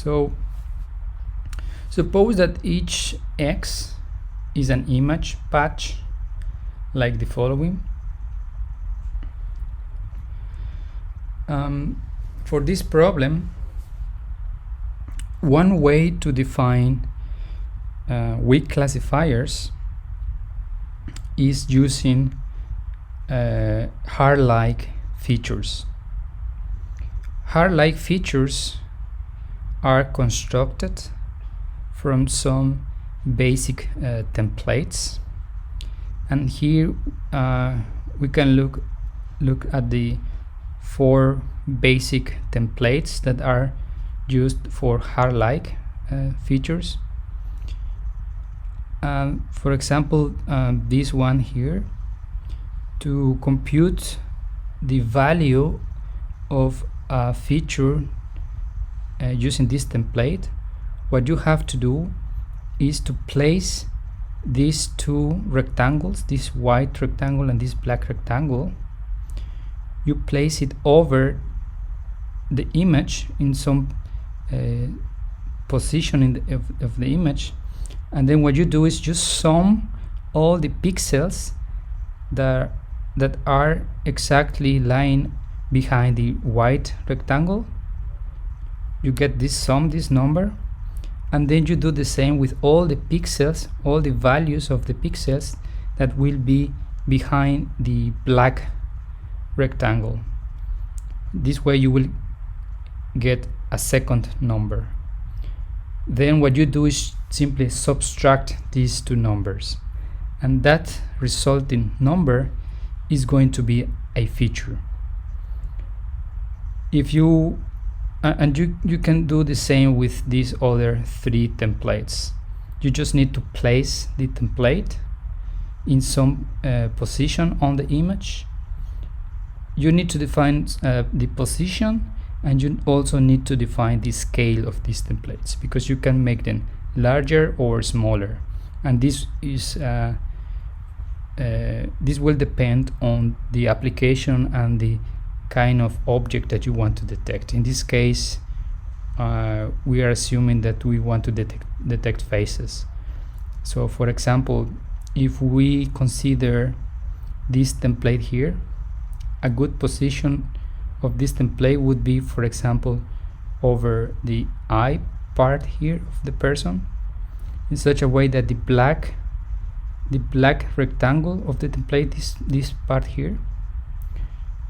So suppose that each X is an image patch like the following. For this problem, one way to define weak classifiers is using hard-like features. Hard-like features are constructed from some basic templates, and here we can look at the 4 basic templates that are used for hard-like features. For example, this one here, to compute the value of a feature using this template, what you have to do is to place these 2 rectangles, this white rectangle and this black rectangle. You place it over the image in some position of the image, and then what you do is just sum all the pixels that are exactly lying behind the white rectangle. You get this sum, this number, and then you do the same with all the pixels, all the values of the pixels that will be behind the black rectangle. This way you will get a second number. Then what you do is simply subtract these 2 numbers, and that resulting number is going to be a feature. If you you can do the same with these other 3 templates. You just need to place the template in some position on the image. You need to define the position, and you also need to define the scale of these templates, because you can make them larger or smaller, and this is this will depend on the application and the kind of object that you want to detect. In this case, we are assuming that we want to detect faces. So for example, if we consider this template here, a good position of this template would be, for example, over the eye part here of the person, in such a way that the black rectangle of the template, this part here,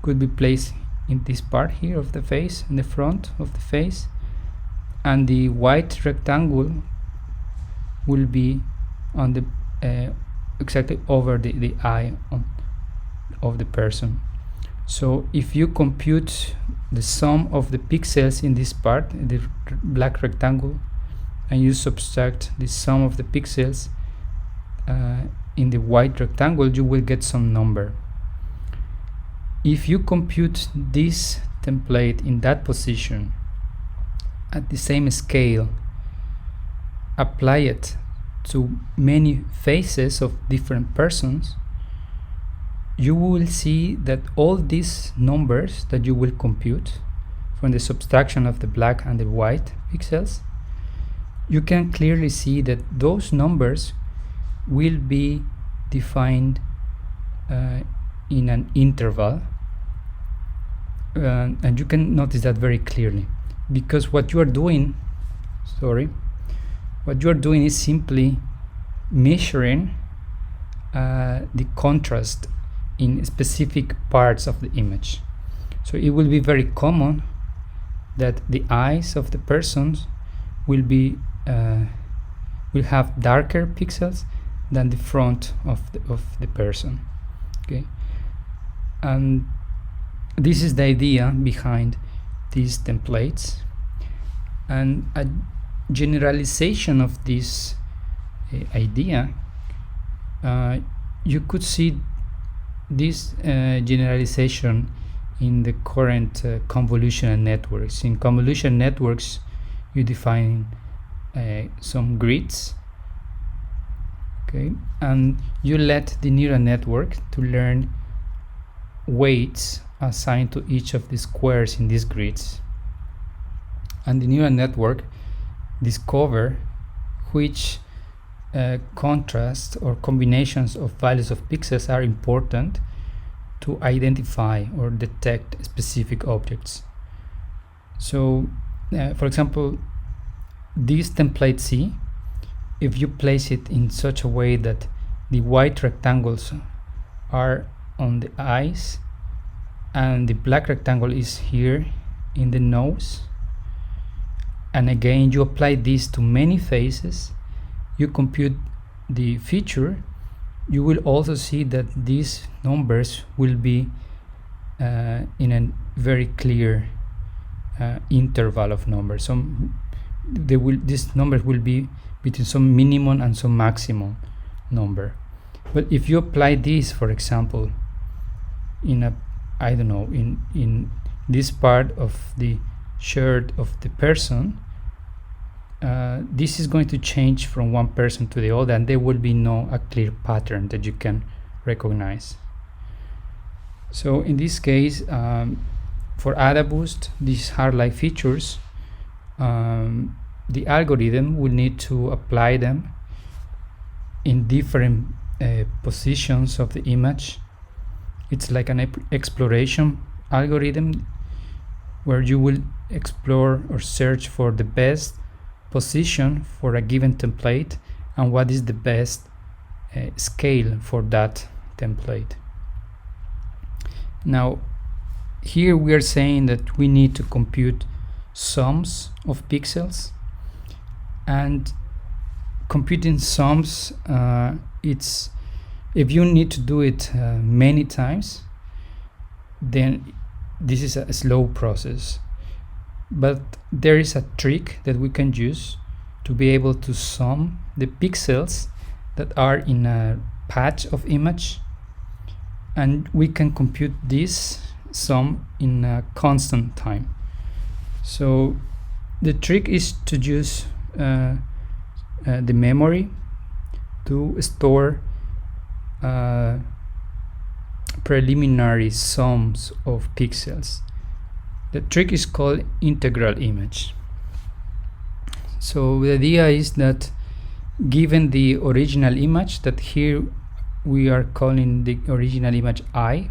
could be placed in this part here of the face, in the front of the face, and the white rectangle will be on the exactly over the eye of the person. So if you compute the sum of the pixels in this part, the black rectangle, and you subtract the sum of the pixels in the white rectangle, you will get some number. If you compute this template in that position at the same scale, apply it to many faces of different persons, you will see that all these numbers that you will compute from the subtraction of the black and the white pixels, you can clearly see that those numbers will be defined in an interval, and you can notice that very clearly, because what you are doing is simply measuring the contrast in specific parts of the image. So it will be very common that the eyes of the persons will have darker pixels than the front of the person. Okay, and this is the idea behind these templates, and a generalization of this idea, you could see this generalization in the current convolutional networks. In convolutional networks, you define some grids, okay, and you let the neural network to learn weights assigned to each of the squares in these grids, and the neural network discover which contrast or combinations of values of pixels are important to identify or detect specific objects. So for example, this template C, if you place it in such a way that the white rectangles are on the eyes and the black rectangle is here in the nose, and again you apply this to many faces, you compute the feature, you will also see that these numbers will be in a very clear interval of numbers. So these numbers will be between some minimum and some maximum number. But if you apply this, for example, in a, I don't know, in this part of the shirt of the person, this is going to change from one person to the other, and there will be a clear pattern that you can recognize. So in this case, for AdaBoost, these hard-like features, the algorithm will need to apply them in different positions of the image. It's like an exploration algorithm where you will explore or search for the best position for a given template and what is the best scale for that template. Now here we are saying that we need to compute sums of pixels, and computing sums, it's, if you need to do it many times, then this is a slow process. But there is a trick that we can use to be able to sum the pixels that are in a patch of image, and we can compute this sum in a constant time. So the trick is to use the memory to store preliminary sums of pixels. The trick is called integral image. So the idea is that given the original image, that here we are calling the original image I,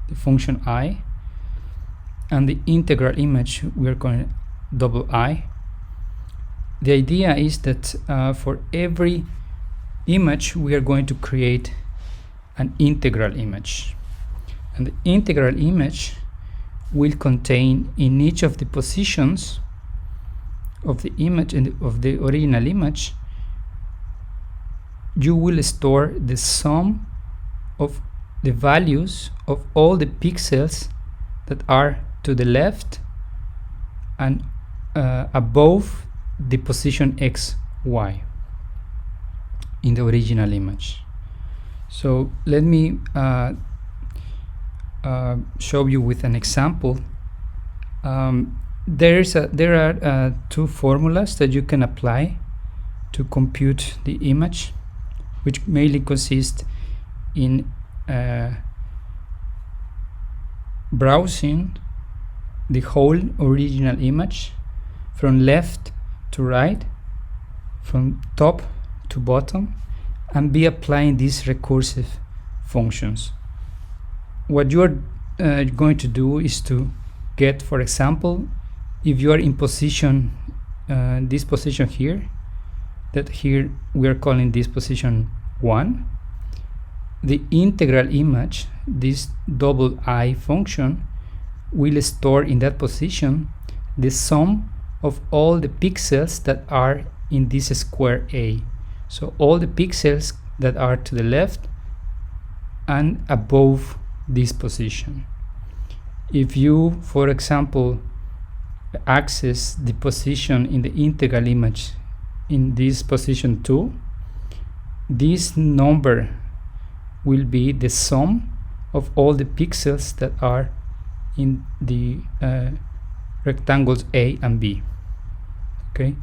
the function I, and the integral image we are calling double I. The idea is that for every image we are going to create an integral image, and the integral image will contain in each of the positions of the image and of the original image, you will store the sum of the values of all the pixels that are to the left and above the position X, Y in the original image. So let me show you with an example. There are two formulas that you can apply to compute the image, which mainly consist in browsing the whole original image from left to right, from top to bottom, and be applying these recursive functions. What you are going to do is to get, for example, if you are in position, this position here, that here we are calling this position 1, the integral image, this double I function, will store in that position the sum of all the pixels that are in this square A. So all the pixels that are to the left and above this position. If you, for example, access the position in the integral image in this position 2, this number will be the sum of all the pixels that are in the rectangles A and B. Okay,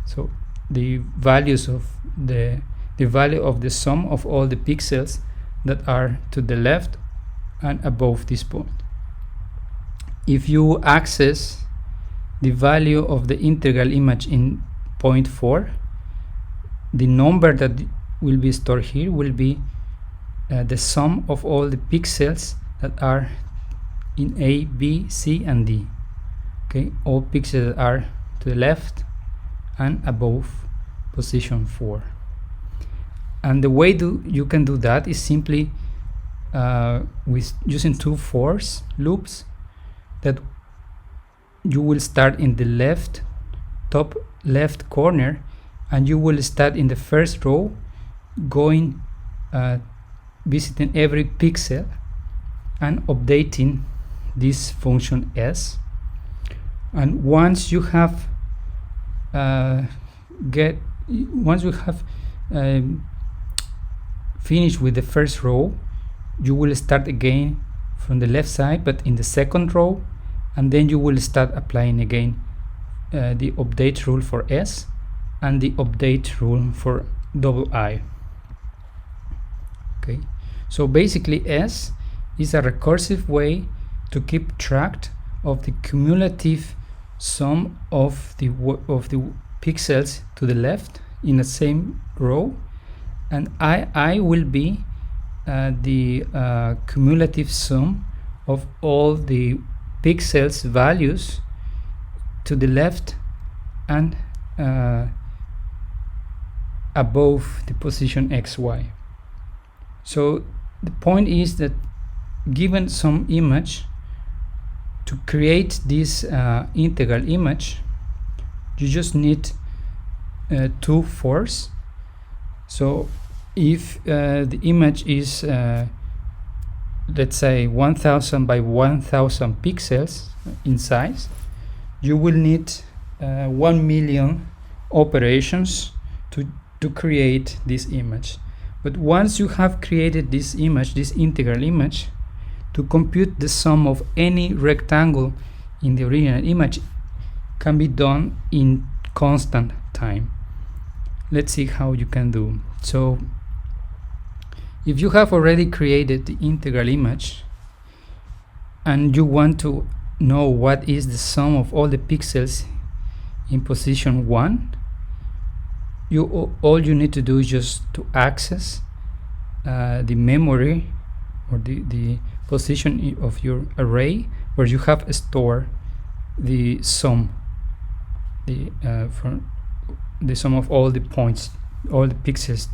so the values of the value of the sum of all the pixels that are to the left and above this point. If you access the value of the integral image in 0.4, the number that will be stored here will be the sum of all the pixels that are in A, B, C, and D. Okay, all pixels that are to the left and above position 4. And the way you can do that is simply with using two for's loops, that you will start in the top left corner, and you will start in the first row, going visiting every pixel and updating this function s. And once you have finished with the first row, you will start again from the left side, but in the second row, and then you will start applying again the update rule for s and the update rule for I. Okay, so basically s is a recursive way to keep track of the cumulative sum of the pixels to the left in the same row, and I will be the cumulative sum of all the pixels values to the left and above the position xy. So the point is that given some image, to create this integral image, you just need two for's. So if the image is let's say 1000 by 1000 pixels in size, you will need 1 million operations to create this image. But once you have created this image, this integral image, to compute the sum of any rectangle in the original image can be done in constant time. Let's see how you can do. So if you have already created the integral image and you want to know what is the sum of all the pixels in position 1, all you need to do is just to access the memory or the position of your array where you have stored the sum, from the sum of all the points, all the pixels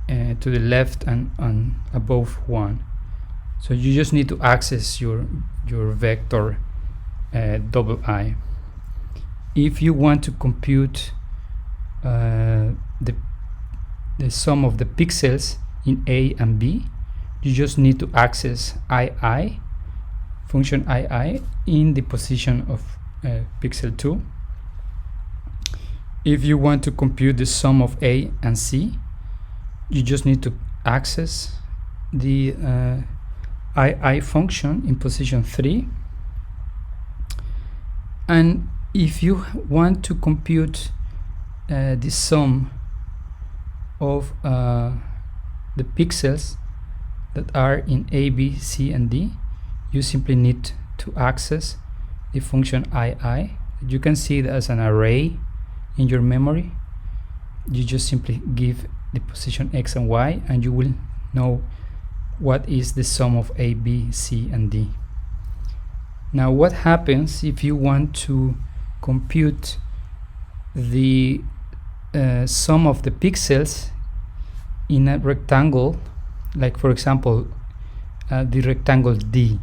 to the left and above 1. So you just need to access your vector I. If you want to compute the sum of the pixels in A and B, you just need to access function II in the position of pixel 2. If you want to compute the sum of A and C, you just need to access the II function in position 3. And if you want to compute the sum of the pixels that are in A, B, C, and D, you simply need to access the function II. You can see it as an array in your memory. You just simply give the position x and y, and you will know what is the sum of A, B, C, and D. Now, what happens if you want to compute the sum of the pixels in a rectangle, like for example the rectangle D?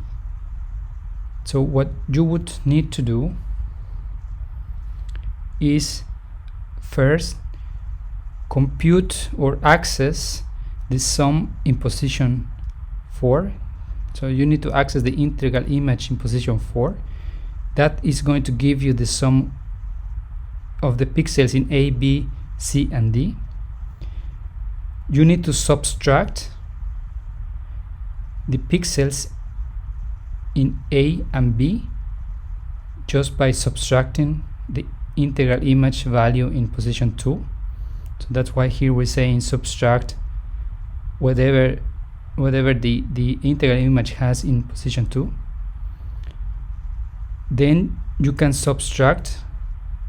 So what you would need to do is first compute or access the sum in position 4. So you need to access the integral image in position 4. That is going to give you the sum of the pixels in A, B, C, and D. You need to subtract the pixels in A and B just by subtracting the integral image value in position 2. So that's why here we're saying subtract whatever the integral image has in position 2. Then you can subtract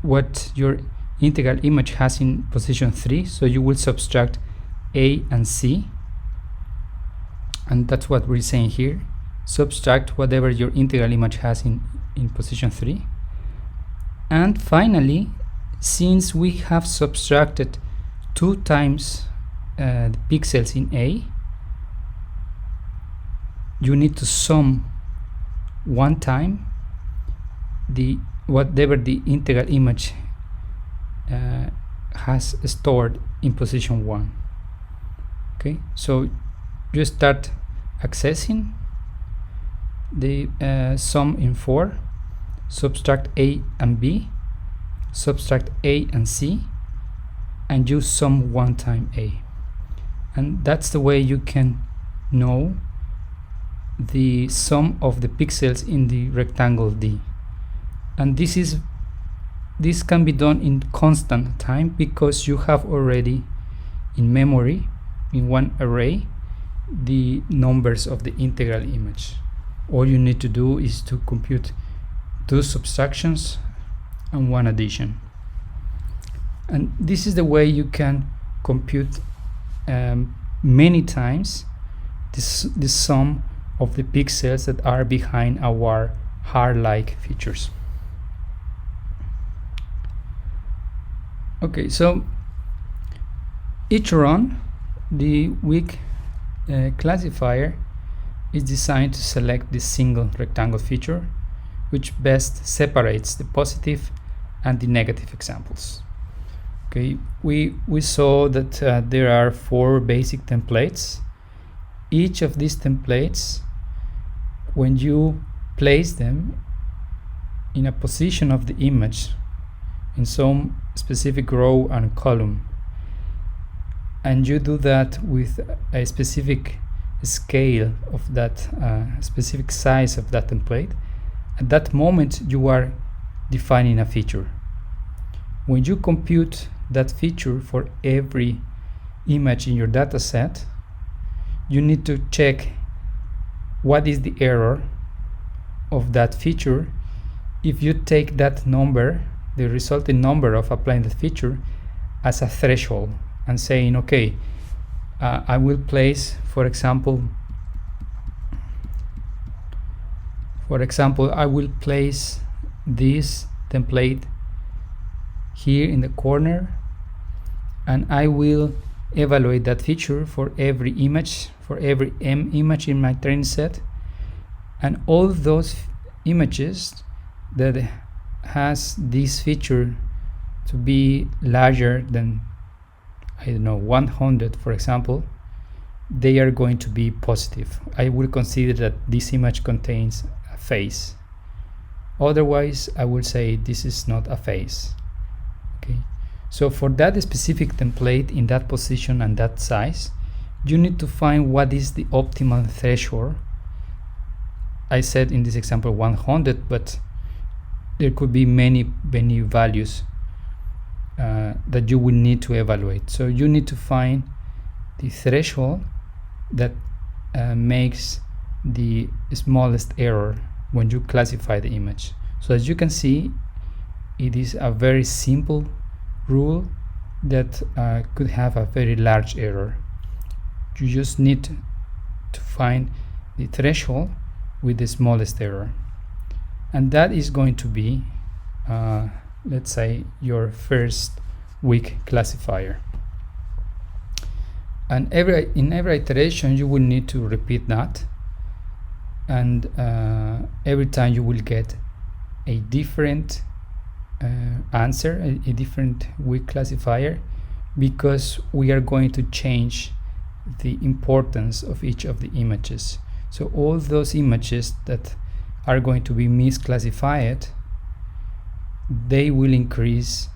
what your integral image has in position 3, so you will subtract A and C, and that's what we're saying here. Subtract whatever your integral image has in position 3. And finally, since we have subtracted 2 times the pixels in A, you need to sum 1 time whatever the integral image has stored in position 1. Okay, so you start accessing the sum in 4, subtract A and B, subtract A and C, and you sum 1 time A. And that's the way you can know the sum of the pixels in the rectangle D. And this can be done in constant time because you have already in memory, in one array, the numbers of the integral image. All you need to do is to compute 2 subtractions and 1 addition. And this is the way you can compute many times the sum of the pixels that are behind our hair-like features. Okay, so each run, the weak classifier is designed to select the single rectangle feature which best separates the positive and the negative examples. Okay, we saw that there are 4 basic templates. Each of these templates, when you place them in a position of the image in some specific row and column, and you do that with a specific scale of that specific size of that template, at that moment you are defining a feature. When you compute that feature for every image in your data set, you need to check what is the error of that feature. If you take that number, the resulting number of applying the feature, as a threshold and saying, okay, I will place, for example, I will place this template here in the corner, and I will evaluate that feature for every image, for every M image in my training set, and all those images that has this feature to be larger than, I don't know, 100, for example, they are going to be positive. I will consider that this image contains a face. Otherwise, I will say this is not a face. Okay, so for that specific template in that position and that size, you need to find what is the optimal threshold. I said in this example 100, but there could be many values that you will need to evaluate. So you need to find the threshold that makes the smallest error when you classify the image. So as you can see, it is a very simple rule that could have a very large error. You just need to find the threshold with the smallest error, and that is going to be let's say your first weak classifier. And in every iteration you will need to repeat that, and every time you will get a different answer, a different weak classifier, because we are going to change the importance of each of the images. So all those images that are going to be misclassified, they will increase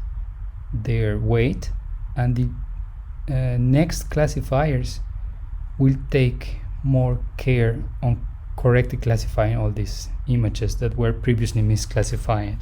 their weight, and the next classifiers will take more care on correctly classifying all these images that were previously misclassified.